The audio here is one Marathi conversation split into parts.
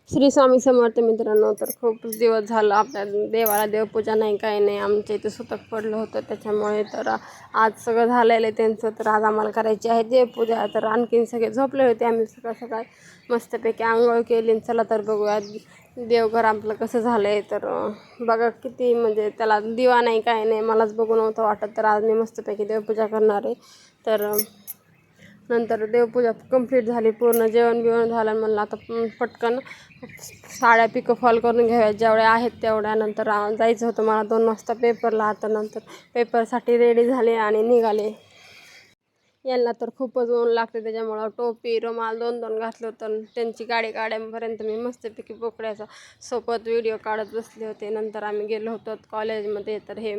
श्री स्वामी समर्थ मित्रांनो. तर खूप दिवस झालं आपल्या देवाला देवपूजा नाही, काही नाही. आमच्या इथे सुतक पडलं होतं, त्याच्यामुळे तर आज सगळं झालेलं आहे त्यांचं. तर आज आम्हाला करायची आहे देवपूजा. तर आणखीन सगळे झोपले होते. आम्ही सकाळ सकाळ मस्तपैकी आंघोळ केली. चला तर बघूया देवघर आपलं कसं झालं आहे. तर बघा किती म्हणजे त्याला दिवा नाही, काही नाही. मलाच बघू नव्हतं वाटत. तर आज मी मस्तपैकी देवपूजा करणार आहे. तर नंतर देवपूजा कंप्लीट झाली, पूर्ण जेवण बिवण झालं. म्हणलं आता पटकन साड्या पिको फॉल करून घ्याव्या जेवढ्या आहेत तेवढ्या. नंतर जायचं होतं मला 2 वाजता पेपरला. आता नंतर पेपरसाठी रेडी झाले आणि निघाले. यांना तर खूपच ऊन लागते, त्याच्यामुळं टोपी रुमाल 2-2 घातलं होतं. त्यांची गाडी काढेपर्यंत मी मस्तपैकी बोकड्याचा सोबत व्हिडिओ काढत बसले होते. नंतर आम्ही गेलो होतो कॉलेजमध्ये. तर हे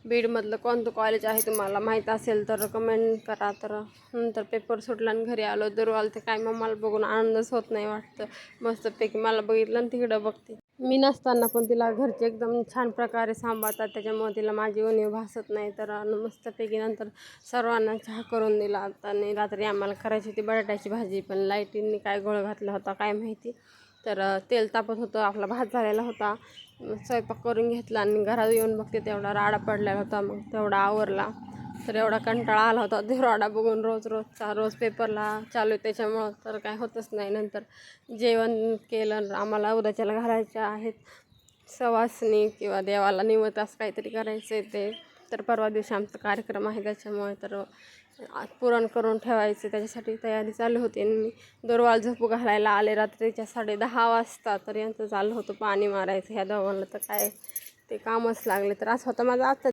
बीडमधलं कोणतं कॉलेज आहे तुम्हाला माहीत असेल तर कमेंट करा. तर नंतर पेपर सुटला आणि घरी आलो. दुर्वाल ते काय मम्माला बघून आनंदच होत नाही वाटतं. मस्तपैकी मला बघितलं आणि तिकडं बघते. मी नसताना पण तिला घरचे एकदम छान प्रकारे सांभाळतात, त्याच्यामुळे तिला माझी उणीव भासत नाही. तर मस्तपैकी नंतर सर्वांना चहा करून दिला. आणि रात्री आम्हाला करायची होती बटाट्याची भाजी, पण लाईटींनी काय गोळ घातला होता काय माहिती. तर तेल तापत होतं, आपला भात झालेला होता. स्वयंपाक करून घेतला आणि घरात येऊन बघते तेवढा राडा पडलेला होता. मग तेवढा आवरला. तर एवढा कंटाळा आला होता ते राडा बघून. रोज पेपरला चालू आहे, त्याच्यामुळं तर काय होतच नाही. नंतर जेवण केलं. आम्हाला उद्याच्याला घालायच्या आहेत सवासणी किंवा देवाला निवत असं काहीतरी करायचं आहे ते. तर परवा दिवशी आमचा कार्यक्रम आहे, त्याच्यामुळे तर पुरण करून ठेवायचं, त्याच्यासाठी तयारी चालू होती. आणि मी दोरवाल झोपू घालायला आले रात्रीच्या 10:30 वाजता. तर यांचं चाललं होतं पाणी मारायचं ह्या दोघांना. तर काय ते कामच लागले. तर असं होतं माझा आजचा